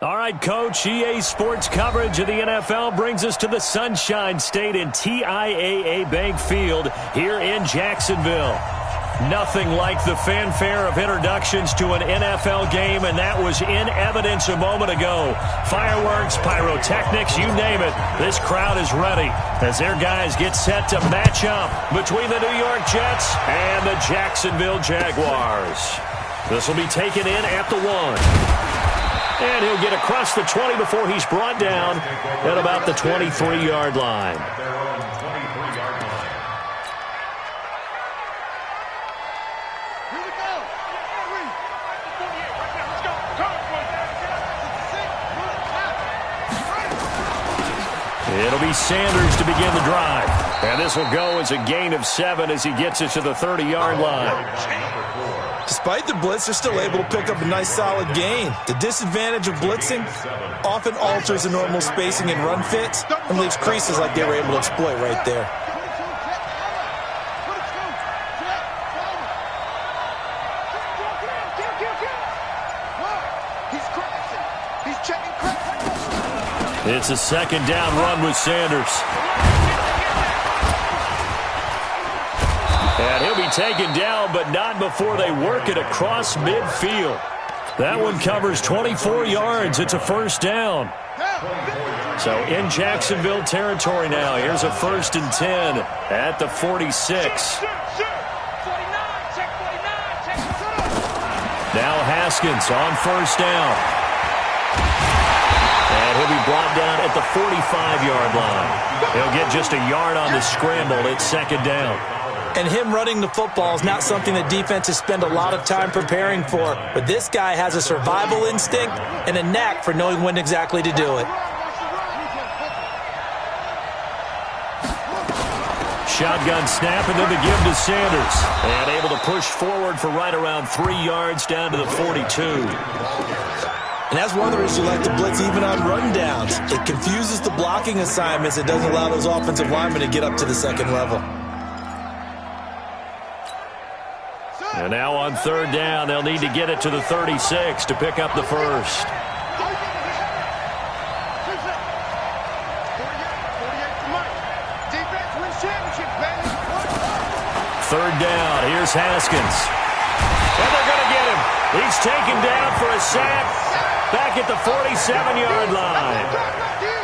All right, Coach, EA Sports coverage of the NFL brings us to the Sunshine State in TIAA Bank Field here in Jacksonville. Nothing like the fanfare of introductions to an NFL game, and that was in evidence a moment ago. Fireworks, pyrotechnics, you name it. This crowd is ready as their guys get set to match up between the New York Jets and the Jacksonville Jaguars. This will be taken in at the 1. And he'll get across the 20 before he's brought down at about the 23-yard line. It'll be Sanders to begin the drive. And this will go as a gain of 7 as he gets it to the 30-yard line. Despite the blitz, they're still able to pick up a nice solid gain. The disadvantage of blitzing often alters the normal spacing and run fits and leaves creases like they were able to exploit right there. It's a second down run with Sanders. And he'll be taken down, but not before they work it across midfield. That one covers 24 yards. It's a first down. So in Jacksonville territory now. Here's a 1st and 10 at the 46. Now Haskins on first down. And he'll be brought down at the 45-yard line. He'll get just a yard on the scramble. It's second down. And him running the football is not something that defenses spend a lot of time preparing for. But this guy has a survival instinct and a knack for knowing when exactly to do it. Shotgun snap, and then the give to Sanders. And able to push forward for right around 3 yards down to the 42. And that's one of the reasons you like to blitz even on rundowns. It confuses the blocking assignments. It doesn't allow those offensive linemen to get up to the second level. And now on third down, they'll need to get it to the 36 to pick up the first. Third down, here's Haskins. And they're going to get him. He's taken down for a sack back at the 47-yard line.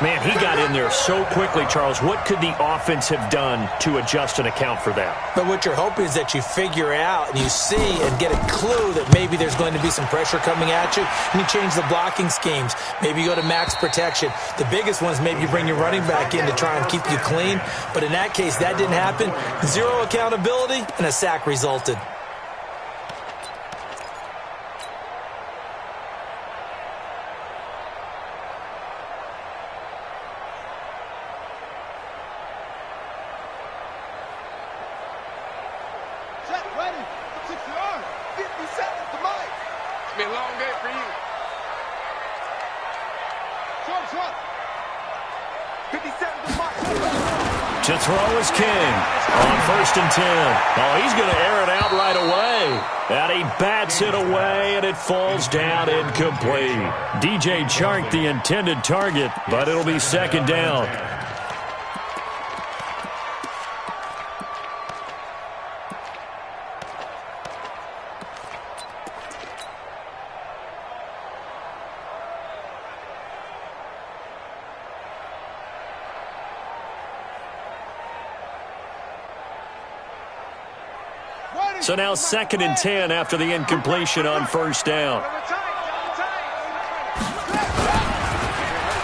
Man, he got in there so quickly, Charles. What could the offense have done to adjust and account for that? But what you're hoping is that you figure out and you see and get a clue that maybe there's going to be some pressure coming at you, and you change the blocking schemes. Maybe you go to max protection. The biggest one is maybe you bring your running back in to try and keep you clean. But in that case, that didn't happen. Zero accountability, and a sack resulted. To throw is King on 1st and 10. Oh, he's going to air it out right away. And he bats it away, and it falls down incomplete. DJ Chark, the intended target, but it'll be second down. So now 2nd and 10 after the incompletion on first down.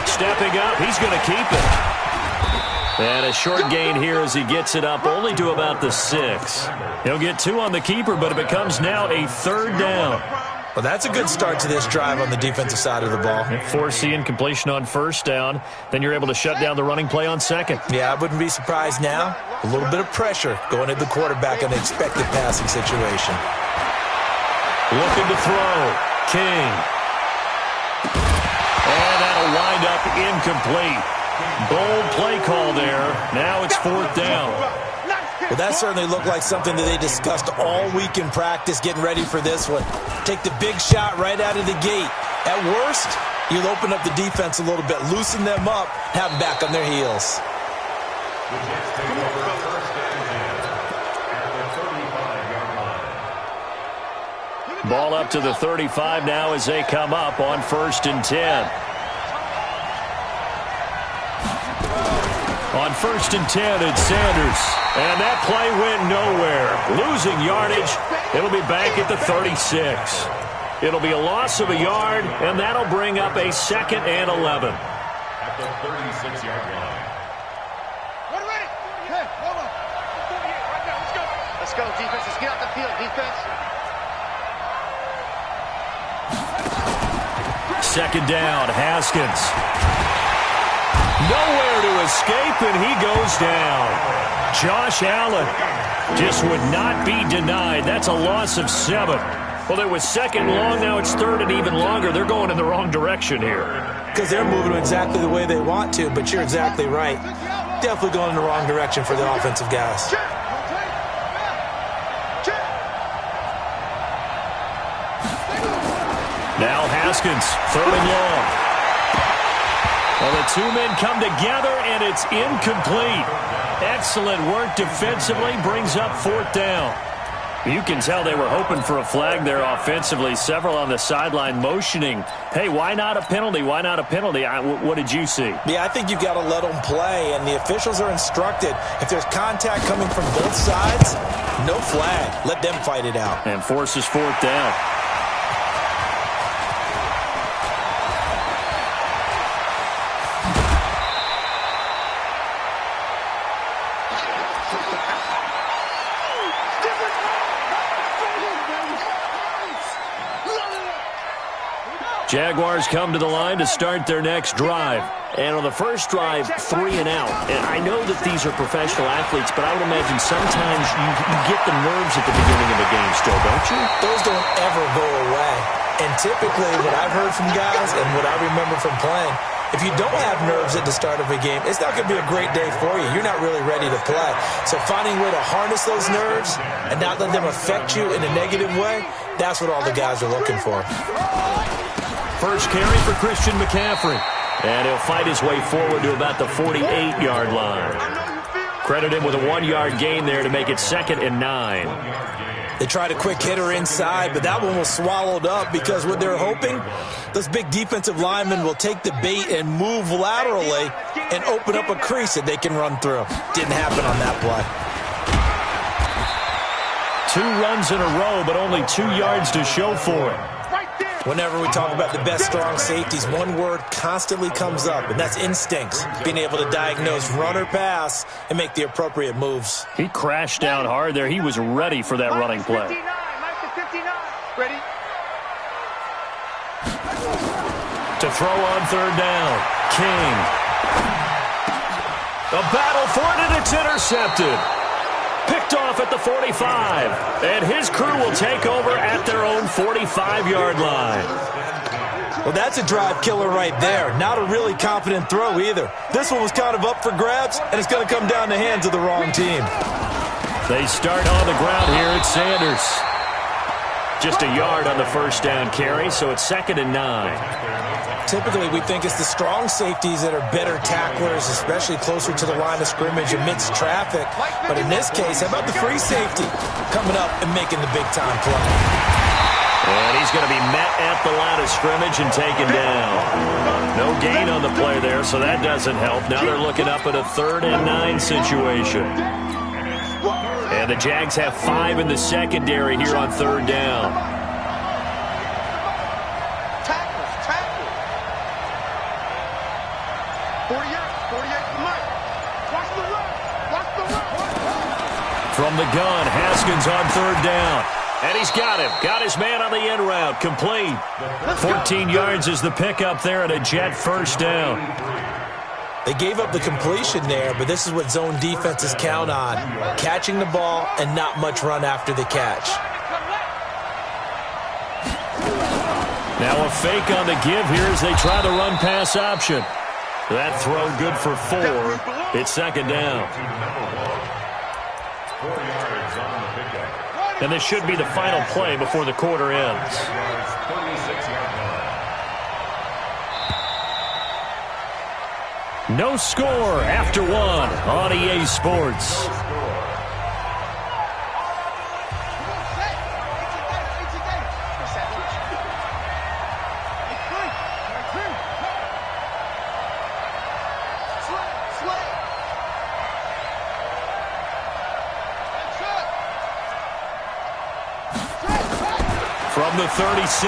Stepping up, he's going to keep it. And a short gain here as he gets it up only to about the 6. He'll get 2 on the keeper, but it becomes now a 3rd down. Well, that's a good start to this drive on the defensive side of the ball. Force the incompletion on first down. Then you're able to shut down the running play on second. Yeah, I wouldn't be surprised now. A little bit of pressure going at the quarterback in an expected passing situation. Looking to throw. King. And that'll wind up incomplete. Bold play call there. Now it's 4th down. Well, that certainly looked like something that they discussed all week in practice, getting ready for this one. Take the big shot right out of the gate. At worst, You'll open up the defense a little bit, loosen them up, have them back on their heels. Ball up to the 35 now as they come up on 1st and 10. On 1st and 10, it's Sanders. And that play went nowhere. Losing yardage. It'll be back at the 36. It'll be a loss of a yard, and that'll bring up a 2nd and 11. At the 36-yard line. Ready? Hey, hold on. 48 right now. Let's go. Let's go, defense. Let's get out the field, defense. 2nd down, Haskins. Nowhere to escape, and he goes down. Josh Allen just would not be denied. That's a loss of 7. Well, it was 2nd and long. Now it's 3rd and even longer. They're going in the wrong direction here. Because they're moving exactly the way they want to, but you're exactly right. Definitely going in the wrong direction for the offensive guys. Now Haskins, 3rd and long. Well, the two men come together, and it's incomplete. Excellent work defensively, brings up 4th down. You can tell they were hoping for a flag there offensively. Several on the sideline motioning, hey, why not a penalty? Why not a penalty? What did you see? Yeah, I think you've got to let them play, and the officials are instructed. If there's contact coming from both sides, no flag. Let them fight it out. And forces 4th down. Jaguars come to the line to start their next drive. And on the first drive, 3 and out. And I know that these are professional athletes, but I would imagine sometimes you get the nerves at the beginning of a game still, don't you? Those don't ever go away. And typically what I've heard from guys and what I remember from playing, if you don't have nerves at the start of a game, it's not going to be a great day for you. You're not really ready to play. So finding a way to harness those nerves and not let them affect you in a negative way, that's what all the guys are looking for. First carry for Christian McCaffrey. And he'll fight his way forward to about the 48-yard line. Credit him with a 1-yard gain there to make it 2nd and 9. They tried a quick hitter inside, but that one was swallowed up because what they're hoping, those big defensive linemen will take the bait and move laterally and open up a crease that they can run through. Didn't happen on that2 play. runs in a row, but only 2 yards to show for it. Whenever we talk about the best strong safeties, one word constantly comes up, and that's instincts. Being able to diagnose run or pass and make the appropriate moves. He crashed down hard there. He was ready for that running play. Ready? To throw on 3rd down. King. A battle for it, and it's intercepted. Picked off at the 45. And his crew will take over at their own 45-yard line. Well, that's a drive killer right there. Not a really confident throw either. This one was kind of up for grabs, and it's going to come down the hands of the wrong team. They start on the ground here at Sanders. Just a yard on the first down carry, so it's 2nd and 9. Typically, we think it's the strong safeties that are better tacklers, especially closer to the line of scrimmage amidst traffic. But in this case, how about the free safety coming up and making the big-time play? And he's going to be met at the line of scrimmage and taken down. No gain on the play there, so that doesn't help. Now they're looking up at a 3rd and 9 situation. And the Jags have 5 in the secondary here on 3rd down. From the gun, Haskins on 3rd down. And he's got him. Got his man on the end route. Complete. 14 yards is the pickup there and a Jet first down. They gave up the completion there, but this is what zone defenses count on. Catching the ball and not much run after the catch. Now a fake on the give here as they try the run-pass option. That throw good for 4. It's 2nd down. And this should be the final play before the quarter ends. No score after one on EA Sports. From the 36,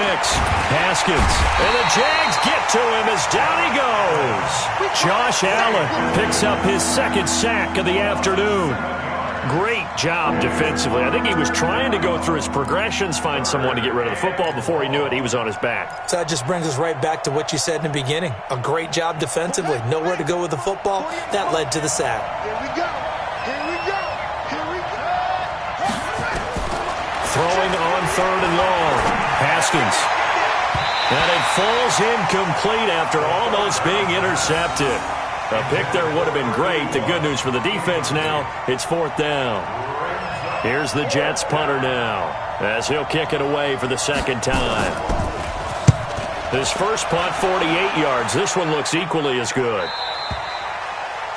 Haskins. And the Jags get to him as down he goes. Josh Allen picks up his second sack of the afternoon. Great job defensively. I think he was trying to go through his progressions, find someone to get rid of the football. Before he knew it, he was on his back. So that just brings us right back to what you said in the beginning. A great job defensively. Nowhere to go with the football. That led to the sack. Here we go. Here we go. Here we go. Throwing on 3rd and long. Haskins. And it falls incomplete after almost being intercepted. A pick there would have been great. The good news for the defense now, it's 4th down. Here's the Jets punter now as he'll kick it away for the second time. His first punt, 48 yards. This one looks equally as good.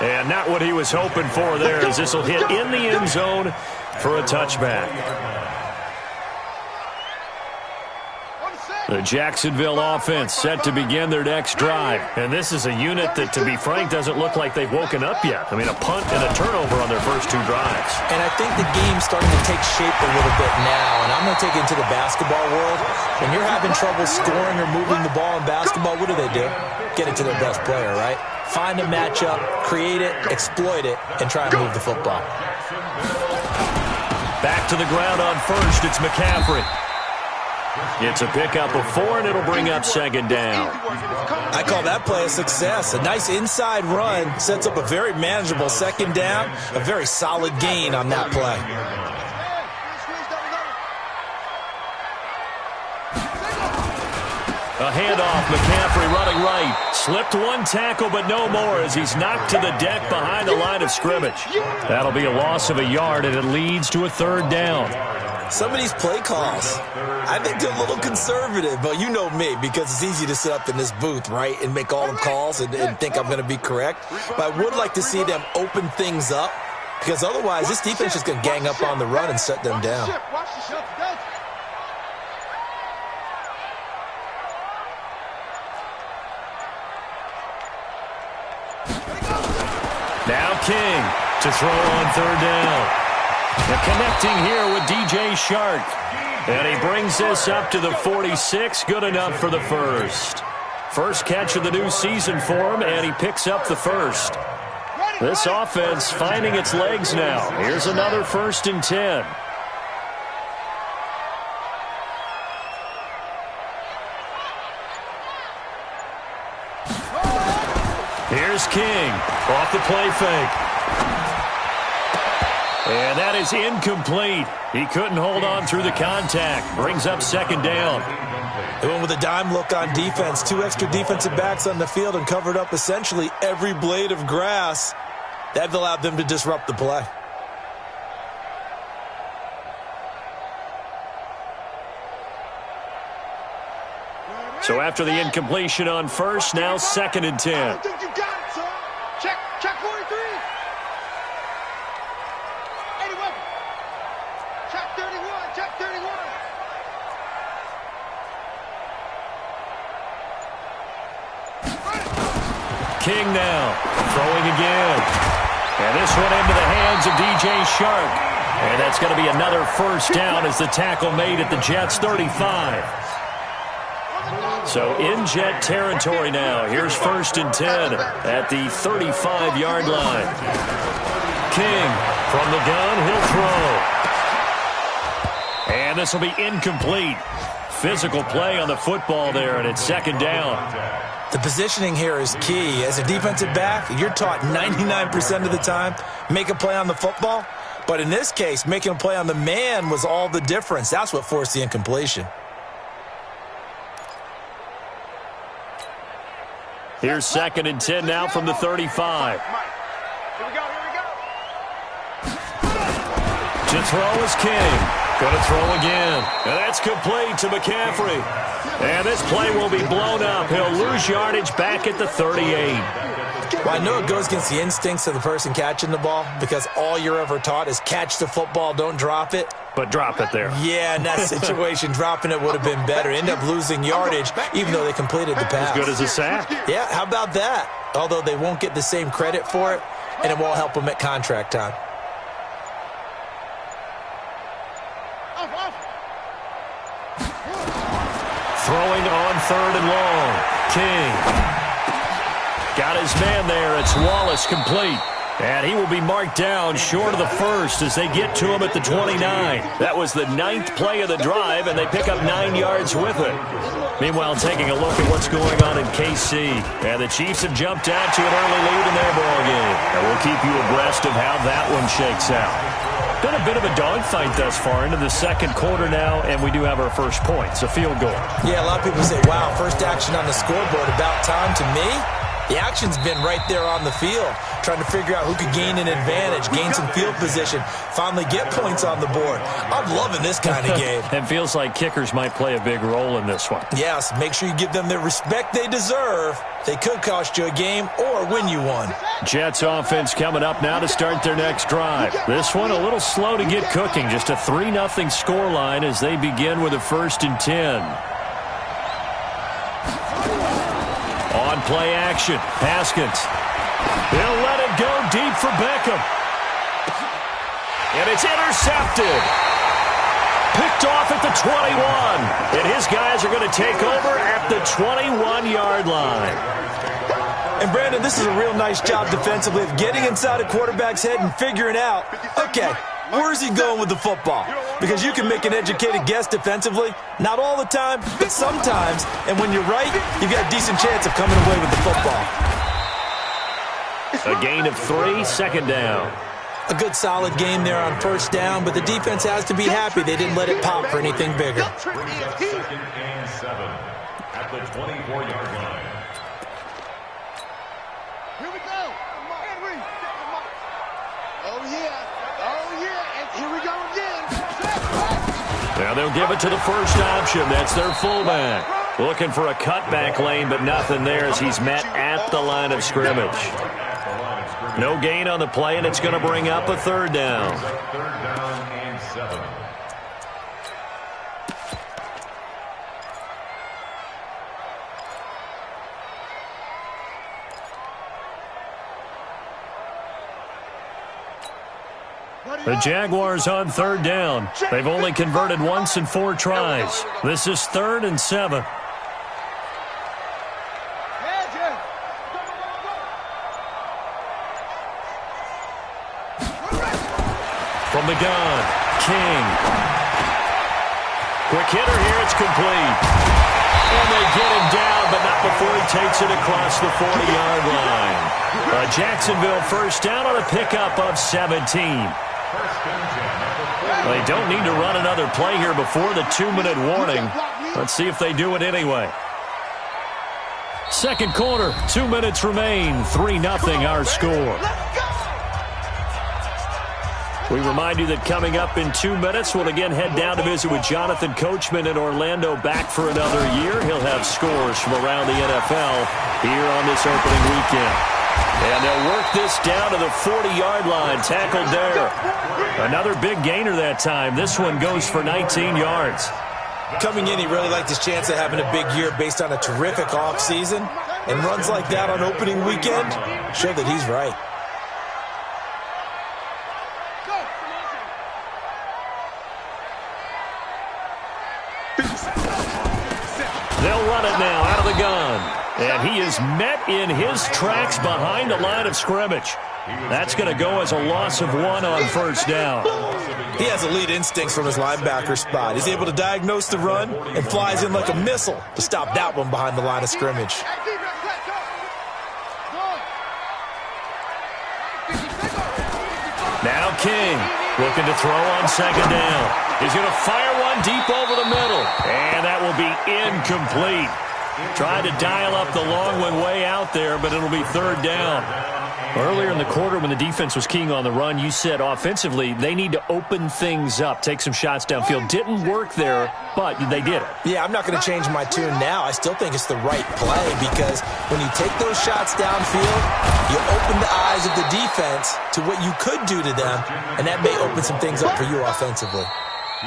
And not what he was hoping for there, as this will hit in the end zone for a touchback. The Jacksonville offense set to begin their next drive. And this is a unit that, to be frank, doesn't look like they've woken up yet. I mean, a punt and a turnover on their first 2 drives. And I think the game's starting to take shape a little bit now. And I'm going to take it into the basketball world. When you're having trouble scoring or moving the ball in basketball, what do? Get it to their best player, right? Find a matchup, create it, exploit it, and try and move the football. Back to the ground on first. It's McCaffrey. It's a pickup of 4, and it'll bring up 2nd down. I call that play a success. A nice inside run sets up a very manageable 2nd down. A very solid gain on that play. A handoff, McCaffrey running right. Slipped one tackle, but no more as he's knocked to the deck behind the line of scrimmage. That'll be a loss of a yard, and it leads to a 3rd down. Some of these play calls, I think they're a little conservative, but you know me, because it's easy to sit up in this booth, right, and make all the calls and think I'm going to be correct. But I would like to see them open things up, because otherwise this defense is going to gang up on the run and shut them down. Now King to throw on 3rd down. They're connecting here with DJ Shark. And he brings this up to the 46. Good enough for the first. First catch of the new season for him, and he picks up the first. This offense finding its legs now. Here's another 1st and 10. Here's King off the play fake. And that is incomplete. He couldn't hold on through the contact. Brings up 2nd down. They went with a dime look on defense. 2 extra defensive backs on the field and covered up essentially every blade of grass. That allowed them to disrupt the play. So after the incompletion on first, now 2nd and 10. I think you got it, son. Check 43. 81. Check 31. Check 31. King now throwing again. And this one into the hands of DJ Shark. And that's going to be another 1st down as the tackle made at the Jets' 35. So in Jet territory now. Here's 1st and 10 at the 35-yard line. King from the gun. He'll throw. And this will be incomplete. Physical play on the football there, and it's 2nd down. The positioning here is key. As a defensive back, you're taught 99% of the time, make a play on the football. But in this case, making a play on the man was all the difference. That's what forced the incompletion. Here's 2nd and 10 now from the 35. Here we go. To throw is King. Going to throw again. And that's complete to McCaffrey. And this play will be blown up. He'll lose yardage back at the 38. Well, I know it goes against the instincts of the person catching the ball because all you're ever taught is catch the football, don't drop it. But drop it there. Yeah, in that situation, dropping it would have been better. End up losing yardage, even though they completed the pass. As good as a sack. Yeah, how about that? Although they won't get the same credit for it, and it won't help them at contract time. Throwing on 3rd and long. King. Got his man there. It's Wallace complete. And he will be marked down short of the first as they get to him at the 29. That was the 9th play of the drive, and they pick up 9 yards with it. Meanwhile, taking a look at what's going on in KC. And the Chiefs have jumped out to an early lead in their ballgame. And we'll keep you abreast of how that one shakes out. Been a bit of a dogfight thus far into the second quarter now, and we do have our first points, a field goal. Yeah, a lot of people say, wow, first action on the scoreboard, about time. To me, the action's been right there on the field, trying to figure out who could gain an advantage, gain some field position, finally get points on the board. I'm loving this kind of game. It feels like kickers might play a big role in this one. Yes, make sure you give them the respect they deserve. They could cost you a game or win you one. Jets offense coming up now to start their next drive. This one a little slow to get cooking, just a 3-0 scoreline as they begin with a 1st and 10. On play action, Haskins. He'll let it go deep for Beckham. And it's intercepted. Picked off at the 21. And his guys are going to take over at the 21-yard line. And, Brandon, this is a real nice job defensively of getting inside a quarterback's head and figuring out, okay, where's he going with the football? Because you can make an educated guess defensively. Not all the time, but sometimes. And when you're right, you've got a decent chance of coming away with the football. A gain of 3, 2nd down. A good solid game there on 1st down, but the defense has to be happy they didn't let it pop for anything bigger. 2nd and 7 at the 24-yard line. Here we go. Oh, yeah. Oh, yeah. And here we go again. Now they'll give it to the first option. That's their fullback. Looking for a cutback lane, but nothing there as he's met at the line of scrimmage. No gain on the play, and it's going to bring up a 3rd down. 3rd down and 7. The Jaguars on 3rd down. They've only converted once in 4 tries. This is 3rd and 7. From the gun, King. Quick hitter here, it's complete. And they get him down, but not before he takes it across the 40-yard line. Jacksonville 1st down on a pickup of 17. They don't need to run another play here before the 2-minute warning. Let's see if they do it anyway. Second quarter, 2 minutes remain. 3-0 our score. We remind you that coming up in 2 minutes, we'll again head down to visit with Jonathan Coachman in Orlando, back for another year. He'll have scores from around the NFL here on this opening weekend. And they'll work this down to the 40-yard line, tackled there. Another big gainer that time. This one goes for 19 yards. Coming in, he really liked his chance of having a big year based on a terrific offseason. And runs like that on opening weekend show that he's right. They'll run it now out of the gun. And he is met in his tracks behind the line of scrimmage. That's going to go as a loss of 1 on 1st down. He has elite instincts from his linebacker spot. He's able to diagnose the run and flies in like a missile to stop that one behind the line of scrimmage. Now King looking to throw on 2nd down. He's going to fire one deep over the middle. And that will be incomplete. Tried to dial up the long one way out there, but it'll be 3rd down. Earlier in the quarter when the defense was keying on the run, you said offensively they need to open things up, take some shots downfield. Didn't work there, but they did it. Yeah, I'm not going to change my tune now. I still think it's the right play because when you take those shots downfield, you open the eyes of the defense to what you could do to them, and that may open some things up for you offensively.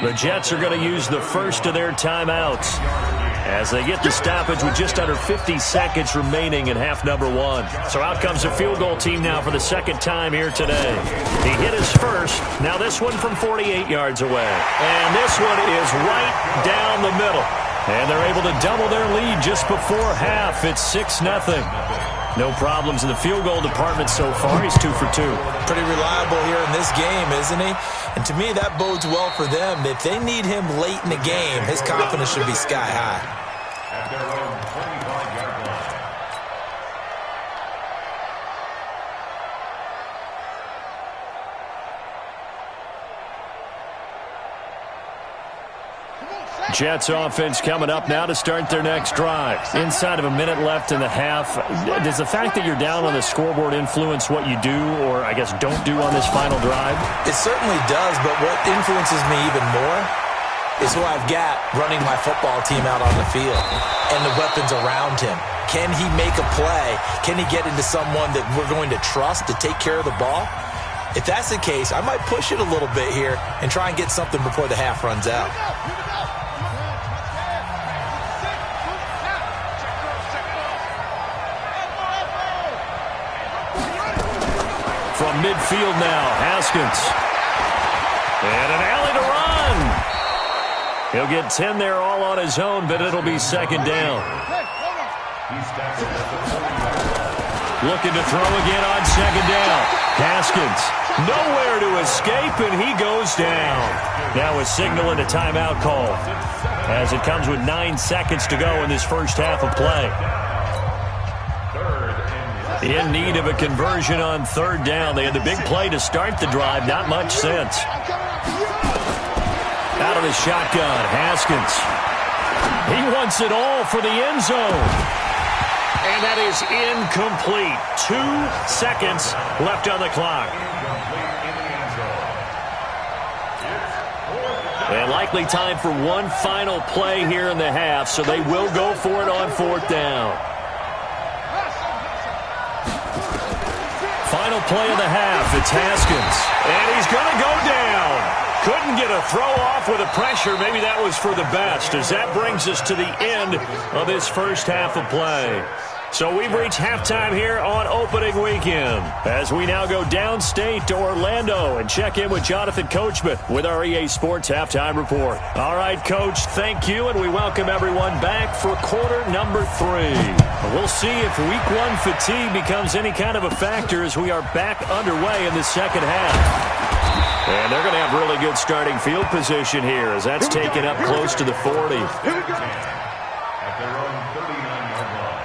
The Jets are going to use the first of their timeouts as they get the stoppage with just under 50 seconds remaining in half number one. So out comes a field goal team now for the second time here today. He hit his first. Now this one from 48 yards away. And this one is right down the middle. And they're able to double their lead just before half. It's 6-0. No problems in the field goal department so far. He's 2 for 2. Pretty reliable here in this game, isn't he? And to me, that bodes well for them. If they need him late in the game, his confidence should be sky high. At their own 25-yard line. Jets offense coming up now to start their next drive. Inside of a minute left in the half. Does the fact that you're down on the scoreboard influence what you do or, I guess, don't do on this final drive? It certainly does, but what influences me even more is who I've got running my football team out on the field and the weapons around him. Can he make a play? Can he get into someone that we're going to trust to take care of the ball? If that's the case, I might push it a little bit here and try and get something before the half runs out. From midfield now, Haskins. And an alley to run. He'll get 10 there all on his own, but it'll be second down. Looking to throw again on second down. Haskins, nowhere to escape, and he goes down. Now a signal and a timeout call as it comes with 9 seconds to go in this first half of play. In need of a conversion on third down. They had the big play to start the drive. Not much since. Out of the shotgun, Haskins. He wants it all for the end zone. And that is incomplete. 2 seconds left on the clock. And likely time for one final play here in the half, so they will go for it on fourth down. Final play of the half, it's Haskins. And he's going to go down. Couldn't get a throw off with the pressure. Maybe that was for the best, as that brings us to the end of this first half of play. So we've reached halftime here on opening weekend as we now go downstate to Orlando and check in with Jonathan Coachman with our EA Sports Halftime Report. All right, Coach, thank you, and we welcome everyone back for quarter number 3. We'll see if week 1 fatigue becomes any kind of a factor as we are back underway in the second half. And they're going to have really good starting field position here as that's taken up close to the 40. At their own 39-yard line.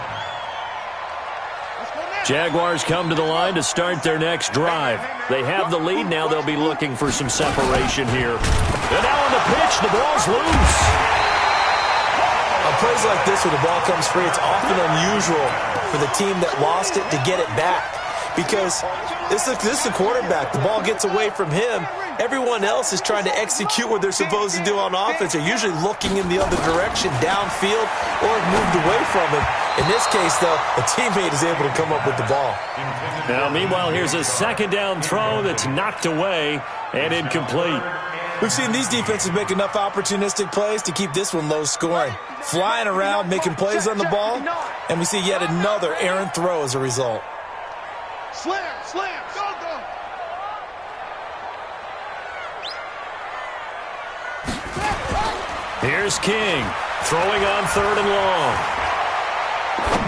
Jaguars come to the line to start their next drive. They have the lead. Now they'll be looking for some separation here. And now on the pitch, the ball's loose. On plays like this where the ball comes free, it's often unusual for the team that lost it to get it back. Because this is the quarterback. The ball gets away from him. Everyone else is trying to execute what they're supposed to do on offense. They're usually looking in the other direction, downfield, or moved away from him. In this case, though, a teammate is able to come up with the ball. Now, meanwhile, here's a second down throw that's knocked away and incomplete. We've seen these defenses make enough opportunistic plays to keep this one low scoring. Flying around, making plays on the ball, and we see yet another errant throw as a result. Slam, slam, go, go. Here's King, throwing on third and long.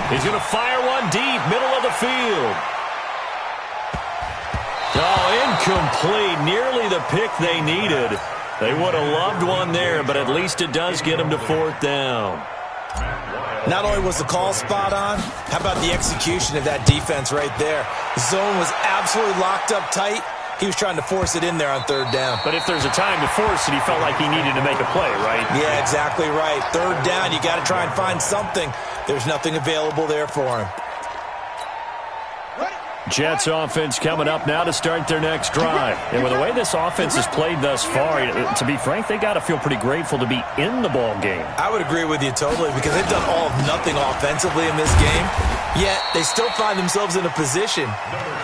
He's going to fire one deep, middle of the field. Oh, incomplete. Nearly the pick they needed. They would have loved one there, but at least it does get them to fourth down. Not only was the call spot on, how about the execution of that defense right there? The zone was absolutely locked up tight. He was trying to force it in there on third down. But if there's a time to force it, he felt like he needed to make a play, right? Yeah, exactly right. Third down, you got to try and find something. There's nothing available there for him. Jets offense coming up now to start their next drive. And with the way this offense has played thus far, to be frank, they got to feel pretty grateful to be in the ball game. I would agree with you totally because they've done all of nothing offensively in this game, yet they still find themselves in a position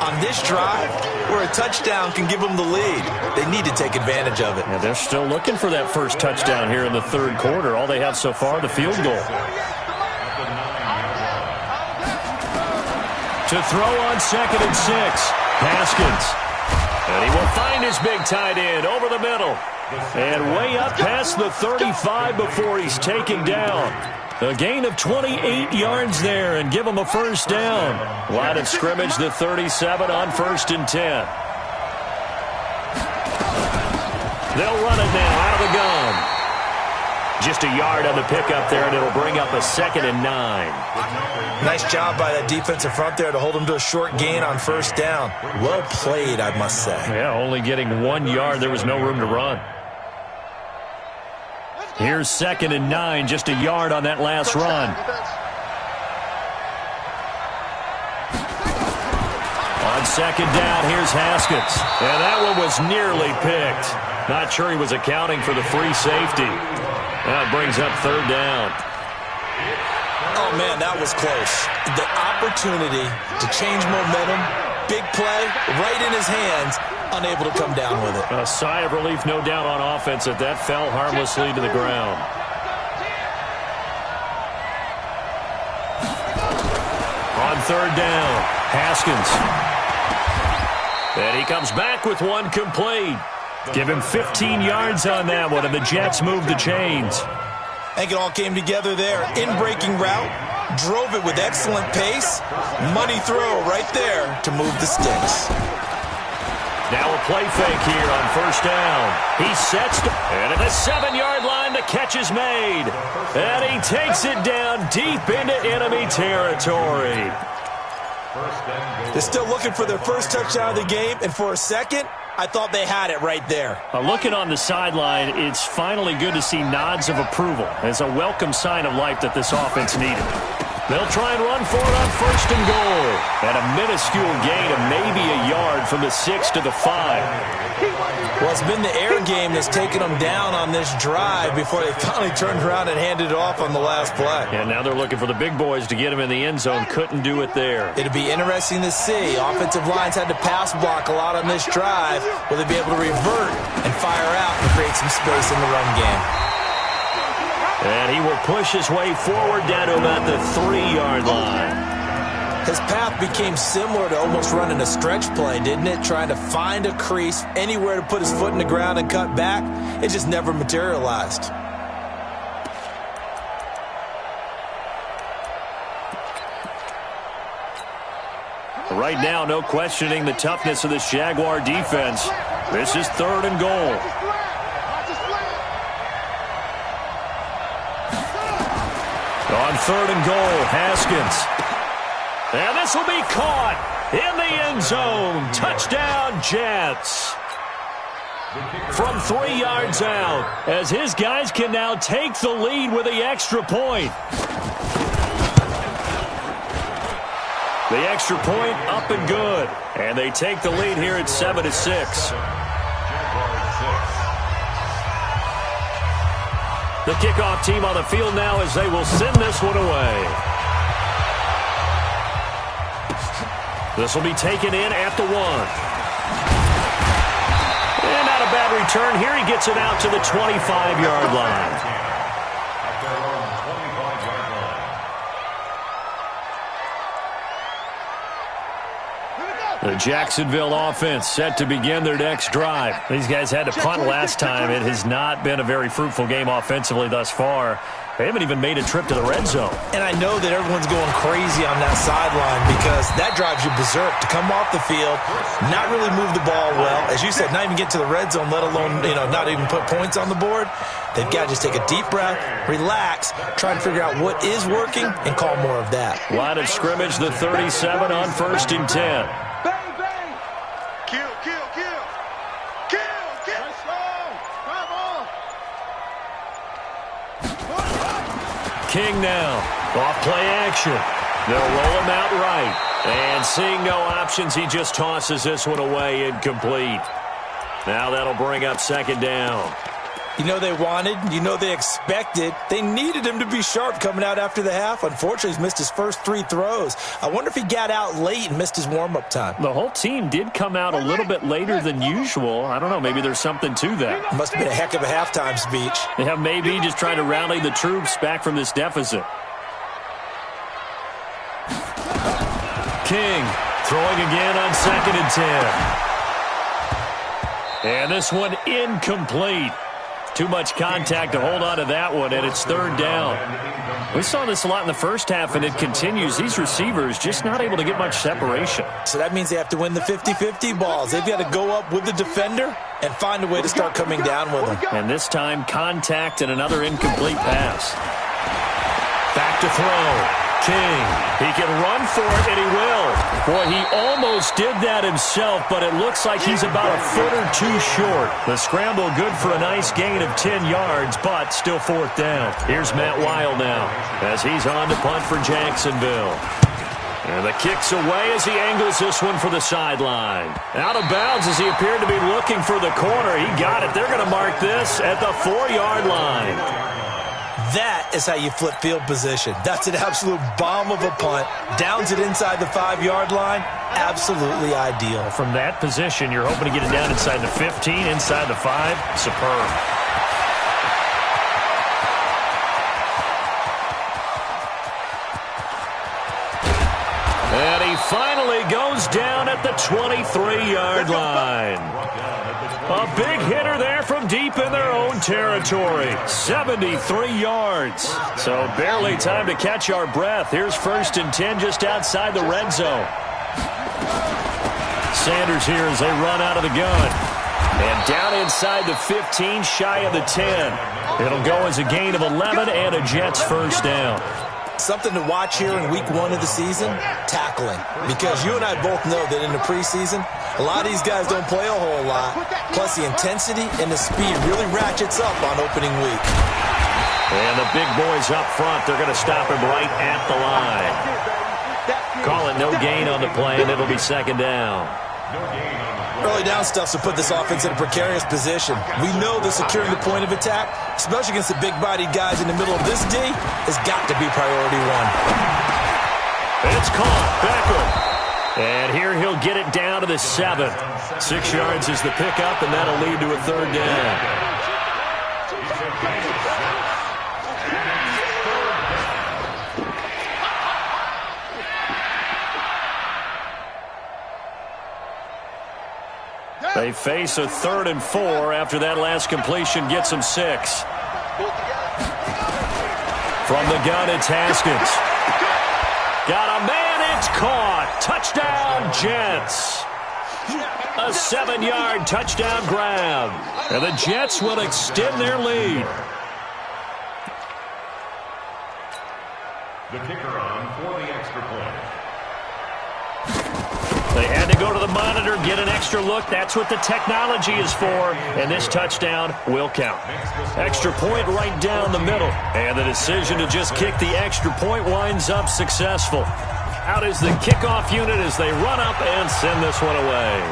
on this drive where a touchdown can give them the lead. They need to take advantage of it. Yeah, they're still looking for that first touchdown here in the third quarter. All they have so far, the field goal. To throw on 2nd and 6, Haskins. And he will find his big tight end over the middle. And way up past the 35 before he's taken down. A gain of 28 yards there and give him a first down. Line of scrimmage, the 37 on 1st and 10. They'll run it now out of the gun. Just a yard on the pickup there, and it'll bring up a 2nd and 9. Nice job by that defensive front there to hold them to a short gain on first down. Well played, I must say. Yeah, only getting 1 yard. There was no room to run. Here's 2nd and 9, just a yard on that last run. On 2nd down, here's Haskins. And that one was nearly picked. Not sure he was accounting for the free safety. That brings up 3rd down. Oh, man, that was close. The opportunity to change momentum, big play, right in his hands, unable to come down with it. A sigh of relief, no doubt, on offense that fell harmlessly to the ground. On 3rd down, Haskins. And he comes back with one complete. Give him 15 yards on that one, and the Jets move the chains. I think it all came together there. In-breaking route, drove it with excellent pace. Money throw right there to move the sticks. Now a play fake here on 1st down. He sets, and at the 7-yard line, the catch is made. And he takes it down deep into enemy territory. They're still looking for their first touchdown of the game, and for a second, I thought they had it right there. Looking on the sideline, it's finally good to see nods of approval. It's a welcome sign of life that this offense needed. They'll try and run for it on 1st and goal. And a minuscule gain of maybe a yard from the 6 to the 5. Well, it's been the air game that's taken them down on this drive before they finally turned around and handed it off on the last play. And now they're looking for the big boys to get him in the end zone. Couldn't do it there. It'd be interesting to see. Offensive lines had to pass block a lot on this drive. Will they be able to revert and fire out and create some space in the run game? And he will push his way forward down to about the 3-yard line. His path became similar to almost running a stretch play, didn't it? Trying to find a crease, anywhere to put his foot in the ground and cut back. It just never materialized. Right now, no questioning the toughness of this Jaguar defense. This is 3rd and goal. On 3rd and goal, Haskins. And this will be caught in the end zone. Touchdown, Jets. From 3 yards out, as his guys can now take the lead with the extra point. The extra point up and good. And they take the lead here at 7-6. The kickoff team on the field now as they will send this one away. This will be taken in at the 1. And not a bad return. Here he gets it out to the 25-yard line. The Jacksonville offense set to begin their next drive. These guys had to punt last time. It has not been a very fruitful game offensively thus far. They haven't even made a trip to the red zone. And I know that everyone's going crazy on that sideline because that drives you berserk to come off the field, not really move the ball well. As you said, not even get to the red zone, let alone, not even put points on the board. They've got to just take a deep breath, relax, try and figure out what is working, and call more of that. Line of scrimmage, the 37 on 1st and 10. King now, off play action. They'll roll him out right. And seeing no options, he just tosses this one away, incomplete. Now that'll bring up second down. You know they wanted, you know they expected. They needed him to be sharp coming out after the half. Unfortunately, he's missed his first 3 throws. I wonder if he got out late and missed his warm-up time. The whole team did come out a little bit later than usual. I don't know, maybe there's something to that. Must have been a heck of a halftime speech. Yeah, maybe just trying to rally the troops back from this deficit. King throwing again on 2nd and 10. And this one incomplete. Too much contact to hold on to that one, and it's 3rd down. We saw this a lot in the first half, and it continues. These receivers just not able to get much separation. So that means they have to win the 50-50 balls. They've got to go up with the defender and find a way to start coming down with them. And this time, contact and another incomplete pass. Back to throw. King. He can run for it, and he will. Boy, he almost did that himself, but it looks like he's about a foot or 2 short. The scramble good for a nice gain of 10 yards, but still 4th down. Here's Matt Weil now as he's on to punt for Jacksonville. And the kick's away as he angles this one for the sideline. Out of bounds as he appeared to be looking for the corner. He got it. They're going to mark this at the 4-yard line. That is how you flip field position. That's an absolute bomb of a punt. Downs it inside the 5-yard line. Absolutely ideal. From that position, you're hoping to get it down inside the 15, inside the 5. Superb. And he finally goes down at the 23-yard line. A big hitter there from deep in their own territory. 73 yards. So barely time to catch our breath. Here's 1st and 10 just outside the red zone. Sanders here as they run out of the gun. And down inside the 15, shy of the 10. It'll go as a gain of 11 and a Jets 1st down. Something to watch here in week 1 of the season, tackling. Because you and I both know that in the preseason, a lot of these guys don't play a whole lot. Plus, the intensity and the speed really ratchets up on opening week. And the big boys up front, they're going to stop him right at the line. Call it no gain on the play, and it'll be 2nd down. Early down stuff to put this offense in a precarious position. We know that securing the point of attack, especially against the big-bodied guys in the middle of this D, has got to be priority 1. It's caught. Beckham. And here he'll get it down to the 7. 6 yards is the pickup, and that'll lead to a 3rd down. They face a 3rd and 4 after that last completion gets them 6. From the gun, it's Haskins. Got a man, it's caught. Touchdown, Jets. A 7-yard touchdown grab. And the Jets will extend their lead. The kicker on for the extra point. They had to go to the monitor, get an extra look. That's what the technology is for. And this touchdown will count. Extra point right down the middle. And the decision to just kick the extra point winds up successful. Out is the kickoff unit as they run up and send this one away.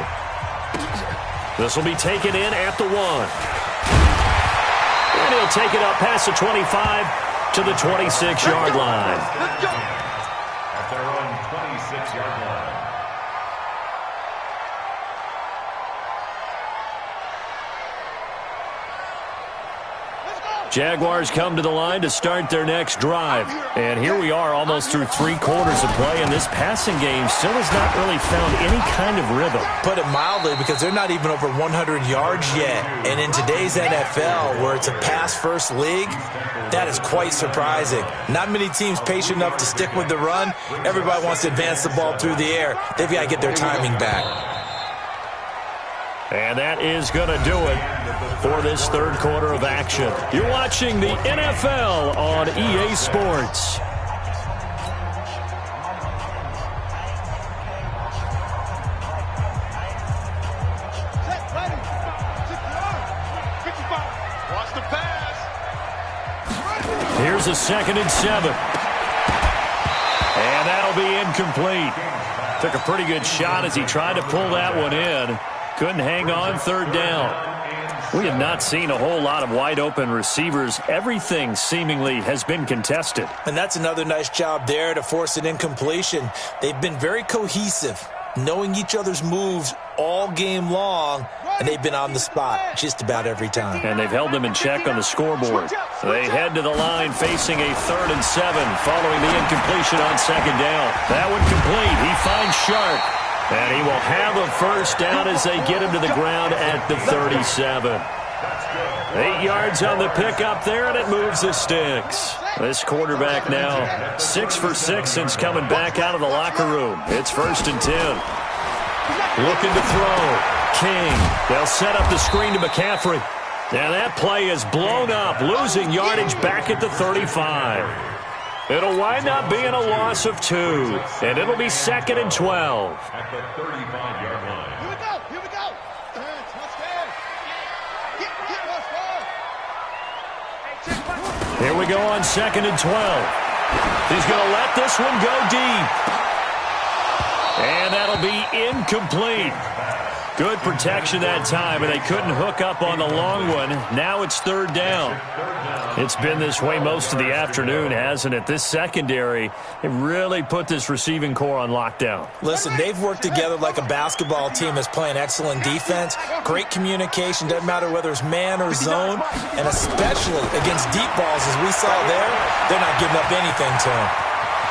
This will be taken in at the 1. And he'll take it up past the 25 to the 26-yard line. At their own 26-yard line. Jaguars come to the line to start their next drive. And here we are almost through 3 quarters of play, and this passing game still has not really found any kind of rhythm. Put it mildly, because they're not even over 100 yards yet. And in today's NFL, where it's a pass-first league, that is quite surprising. Not many teams patient enough to stick with the run. Everybody wants to advance the ball through the air. They've got to get their timing back. And that is going to do it for this 3rd quarter of action. You're watching the NFL on EA Sports. Watch the pass. Here's a 2nd and 7. And that'll be incomplete. Took a pretty good shot as he tried to pull that one in. Couldn't hang on, third down. We have not seen a whole lot of wide-open receivers. Everything seemingly has been contested. And that's another nice job there to force an incompletion. They've been very cohesive, knowing each other's moves all game long, and they've been on the spot just about every time. And they've held them in check on the scoreboard. They head to the line facing a 3rd and 7 following the incompletion on 2nd down. That one complete. He finds Sharp. And he will have a first down as they get him to the ground at the 37. 8 yards on the pickup there, and it moves the sticks. This quarterback now 6 for 6 since coming back out of the locker room. It's 1st and 10. Looking to throw. King. They'll set up the screen to McCaffrey. And that play is blown up, losing yardage back at the 35. It'll wind up being a loss of 2, and it'll be 2nd and 12. At the 35-yard line. Here we go. Here we go. Touchdown. Here we go on 2nd and 12. He's going to let this one go deep. And that'll be incomplete. Good protection that time, and they couldn't hook up on the long one. Now it's 3rd down. It's been this way most of the afternoon, hasn't it? This secondary, it really put this receiving core on lockdown. Listen, they've worked together like a basketball team that's playing excellent defense. Great communication, doesn't matter whether it's man or zone, and especially against deep balls, as we saw there, they're not giving up anything to him.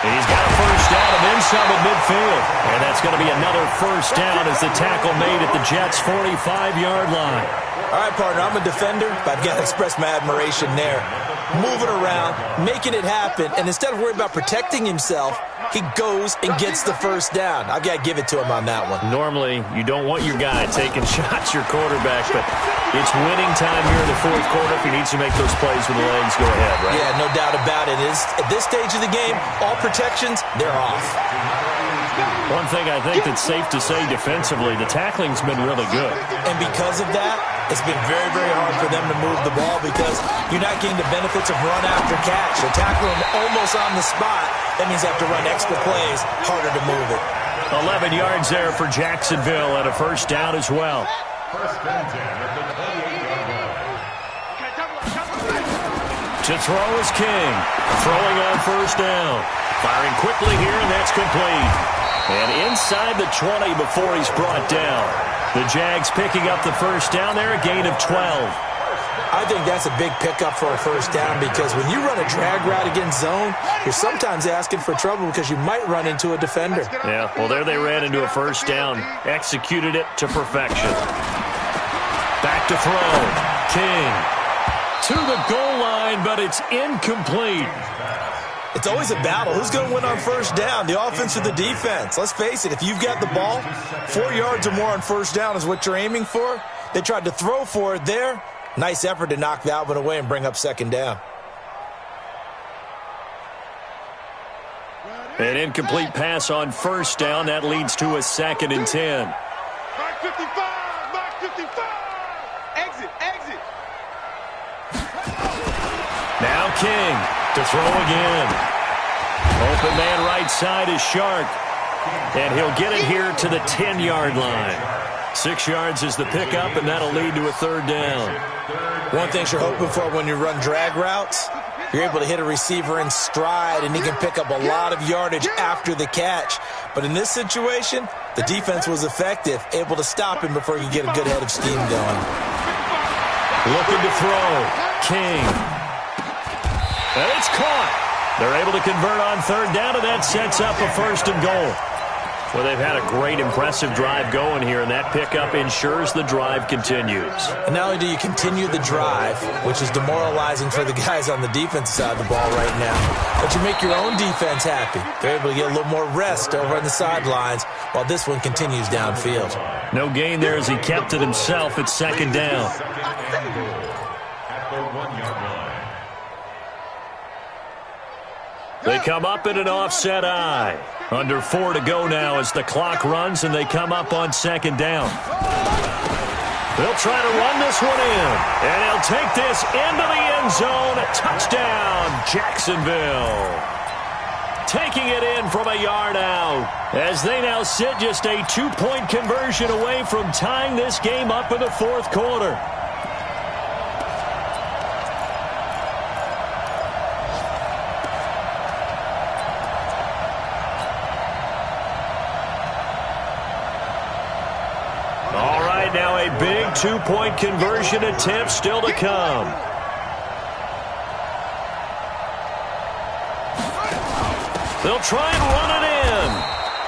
He's got a first down and then some at midfield. And that's going to be another first down as the tackle made at the Jets' 45-yard line. All right, partner, I'm a defender, but I've got to express my admiration there. Moving around, making it happen, and instead of worrying about protecting himself, he goes and gets the first down. I've got to give it to him on that one. Normally, you don't want your guy taking shots, your quarterback, but it's winning time here in the 4th quarter. If he needs to make those plays with the legs, go ahead, right? Yeah, no doubt about it. At this stage of the game, all protections, they're off. One thing I think that's safe to say defensively, the tackling's been really good. And because of that, it's been very, very hard for them to move the ball because you're not getting the benefits of run after catch. They tackle them almost on the spot. That means they have to run extra plays, harder to move it. 11 yards there for Jacksonville and a first down as well. 1st and 10 at the 28-yard line. To throw is King. Throwing on first down. Firing quickly here, and that's complete. And inside the 20 before he's brought down. The Jags picking up the first down there, a gain of 12. I think that's a big pickup for a first down because when you run a drag route against zone, you're sometimes asking for trouble because you might run into a defender. Yeah, well, there they ran into a first down. Executed it to perfection. Back to throw. King. To the goal line, but it's incomplete. It's always a battle. Who's going to win on first down, the offense or the defense? Let's face it, if you've got the ball, 4 yards or more on first down is what you're aiming for. They tried to throw for it there. Nice effort to knock that one away and bring up 2nd down. An incomplete pass on first down. That leads to a 2nd and 10. Mark 55! Mark 55! Exit! Exit! Now King to throw again. Open man right side is Shark. And he'll get it here to the 10-yard line. 6 yards is the pickup, and that'll lead to a 3rd down. One thing you're hoping for when you run drag routes, you're able to hit a receiver in stride, and he can pick up a lot of yardage after the catch. But in this situation, the defense was effective, able to stop him before he could get a good head of steam going. Looking to throw. King. And it's caught. They're able to convert on 3rd down, and that sets up a 1st and goal. Well, they've had a great, impressive drive going here, and that pickup ensures the drive continues. And not only do you continue the drive, which is demoralizing for the guys on the defensive side of the ball right now, but you make your own defense happy. They're able to get a little more rest over on the sidelines while this one continues downfield. No gain there as he kept it himself at 2nd down. At the 1-yard line. They come up in an offset eye. Under 4 to go now as the clock runs, and they come up on 2nd down. They'll try to run this one in, and he'll take this into the end zone. Touchdown, Jacksonville. taking it in from a yard out, as they now sit just a 2-point conversion away from tying this game up in the fourth quarter. All right, now a big 2-point conversion attempt still to come. They'll try and run it in,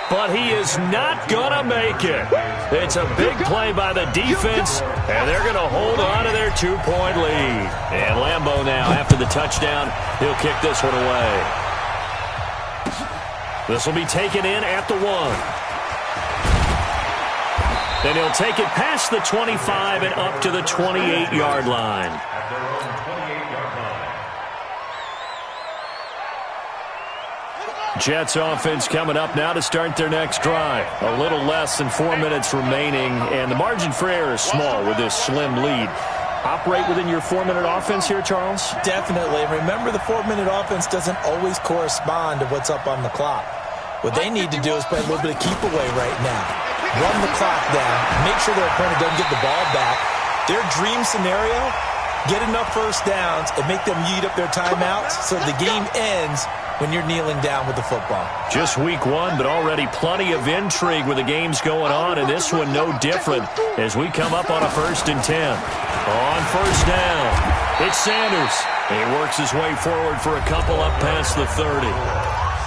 but he is not going to make it. It's a big play by the defense, and they're going to hold on to their 2-point lead. And Lambeau now, after the touchdown, he'll kick this one away. This will be taken in at the 1. Then he'll take it past the 25 and up to the 28-yard line. At their own 28-yard line. Jets offense coming up now to start their next drive. A little less than 4 minutes remaining, and the margin for error is small with this slim lead. Operate within your 4-minute offense here, Charles? Definitely. Remember, the 4-minute offense doesn't always correspond to what's up on the clock. What they need to do is play a little bit of keep away right now. Run the clock down, make sure their opponent doesn't get the ball back. Their dream scenario, get enough first downs and make them eat up their timeouts so the game ends when you're kneeling down with the football. Just week 1, but already plenty of intrigue with the games going on, and this one no different as we come up on a 1st and 10. On first down, it's Sanders. He works his way forward for a couple up past the 30.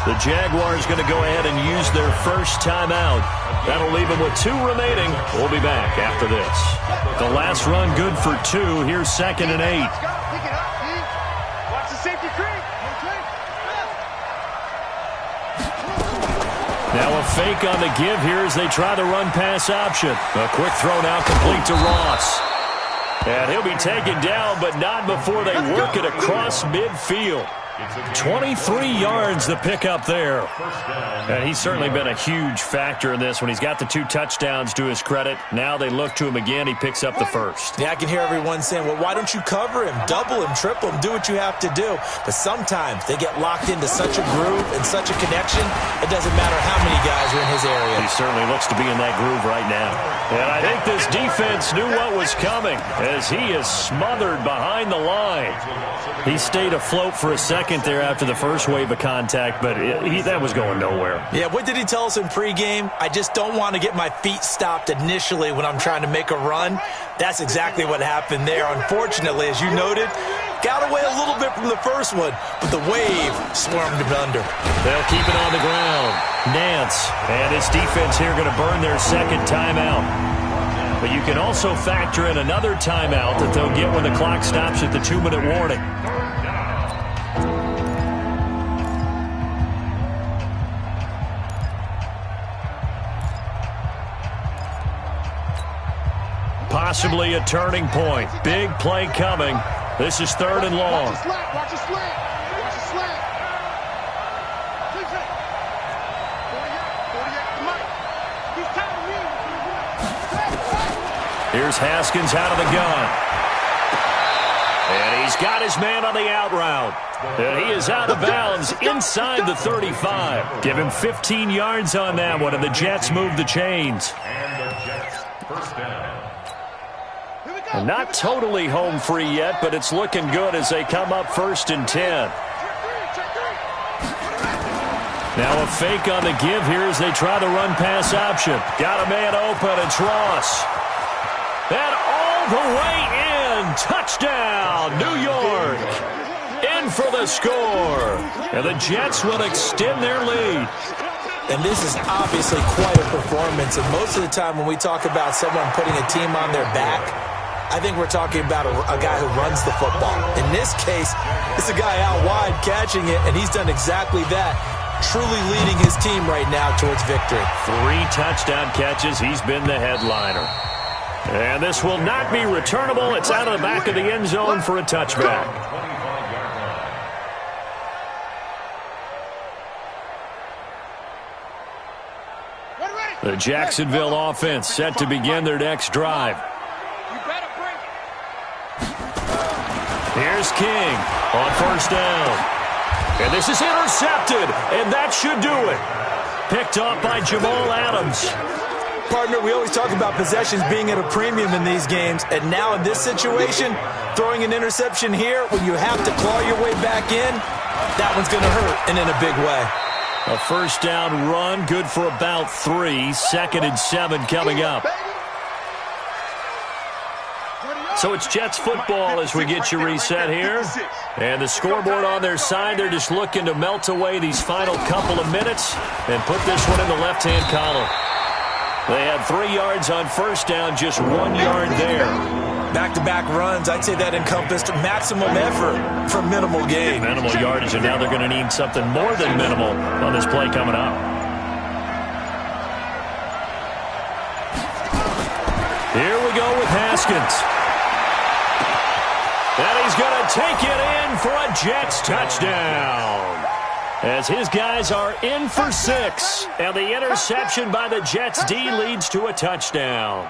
The Jaguars going to go ahead and use their first timeout. That'll leave them with 2 remaining. We'll be back after this. The last run good for 2. Here's 2nd and 8. Watch the safety creep. Now a fake on the give here as they try the run-pass option. A quick throw now complete to Ross. And he'll be taken down, but not before they work it across midfield. 23 yards the pickup there. And he's certainly been a huge factor in this when he's got the 2 touchdowns to his credit. Now they look to him again. He picks up the first. Yeah, I can hear everyone saying, well, why don't you cover him? Double him, triple him, do what you have to do. But sometimes they get locked into such a groove and such a connection, it doesn't matter how many guys are in his area. He certainly looks to be in that groove right now. And I think this defense knew what was coming as he is smothered behind the line. He stayed afloat for a second there after the first wave of contact, but that was going nowhere. Yeah, what did he tell us in pregame? I just don't want to get my feet stopped initially when I'm trying to make a run. That's exactly what happened there. Unfortunately, as you noted, got away a little bit from the first one, but the wave swarmed him under. They'll keep it on the ground. Nance and his defense here going to burn their second timeout. But you can also factor in another timeout that they'll get when the clock stops at the 2-minute warning. Possibly a turning point. Big play coming. This is 3rd and long. Watch the slant. Watch the slant. Watch the slant. Here's Haskins out of the gun. And he's got his man on the out route. And he is out of bounds inside the 35. Give him 15 yards on that one, and the Jets move the chains. And the Jets, first down. And not totally home free yet, but it's looking good as they come up 1st and 10. Now a fake on the give here as they try the run-pass option. Got a man open, it's Ross. And all the way in. Touchdown, New York. In for the score. And the Jets will extend their lead. And this is obviously quite a performance. And most of the time when we talk about someone putting a team on their back, I think we're talking about a guy who runs the football. In this case, it's a guy out wide catching it, and he's done exactly that, truly leading his team right now towards victory. 3 touchdown catches. He's been the headliner. And this will not be returnable. It's out of the back of the end zone for a touchback. The Jacksonville offense set to begin their next drive. Here's King on first down. And this is intercepted, and that should do it. Picked off by Jamal Adams. Partner, we always talk about possessions being at a premium in these games, and now in this situation, throwing an interception here when you have to claw your way back in, that one's going to hurt, and in a big way. A first down run, good for about 3. 2nd and 7 coming up. So it's Jets football as we get you reset here. And the scoreboard on their side, they're just looking to melt away these final couple of minutes and put this one in the left-hand column. They had 3 yards on first down, just 1 yard there. Back-to-back runs, I'd say that encompassed maximum effort for minimal gain. Minimal yardage, and now they're going to need something more than minimal on this play coming up. Here we go with Haskins. And he's going to take it in for a Jets touchdown. As his guys are in for 6. And the interception by the Jets D leads to a touchdown.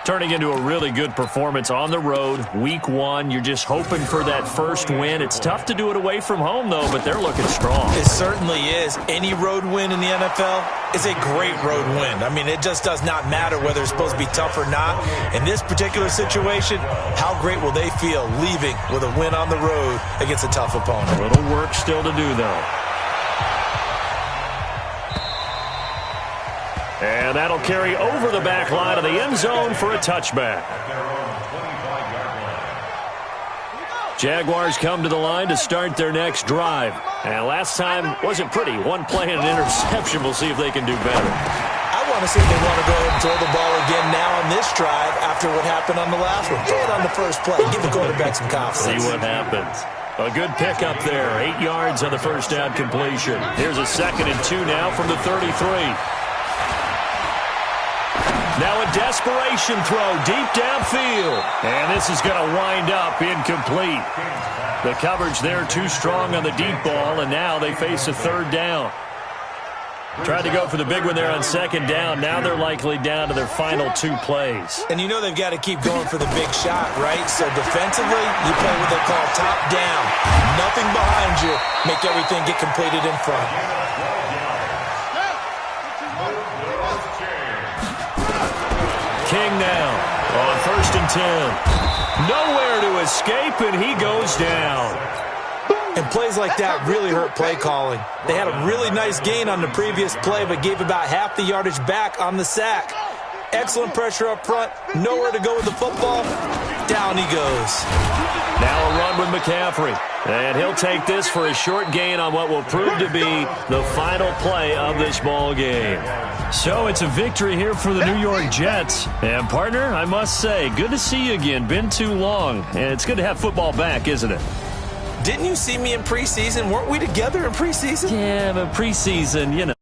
Turning into a really good performance on the road. Week 1, you're just hoping for that first win. It's tough to do it away from home, though, but they're looking strong. It certainly is. Any road win in the NFL is a great road win. I mean, it just does not matter whether it's supposed to be tough or not. In this particular situation, how great will they feel leaving with a win on the road against a tough opponent? A little work still to do, though. And that'll carry over the back line of the end zone for a touchback. Jaguars come to the line to start their next drive. And last time wasn't pretty. 1 play and an interception. We'll see if they can do better. I want to see if they want to go ahead and throw the ball again now on this drive after what happened on the last one. Throw it on the first play. Give the quarterback some confidence. See what happens. A good pickup there. 8 yards on the first down completion. Here's a 2nd and 2 now from the 33. Now a desperation throw deep downfield. And this is going to wind up incomplete. The coverage there too strong on the deep ball, and now they face a 3rd down. Tried to go for the big one there on 2nd down. Now they're likely down to their final 2 plays. And you know they've got to keep going for the big shot, right? So defensively, you play what they call top down. Nothing behind you. Make everything get completed in front. King now on 1st and 10. Nowhere to escape, and he goes down. And plays like that really hurt play calling. They had a really nice gain on the previous play, but gave about half the yardage back on the sack. Excellent pressure up front. Nowhere to go with the football. Down he goes. Now a run with McCaffrey. And he'll take this for a short gain on what will prove to be the final play of this ball game. So it's a victory here for the New York Jets. And, partner, I must say, good to see you again. Been too long. And it's good to have football back, isn't it? Didn't you see me in preseason? Weren't we together in preseason? Yeah, but preseason,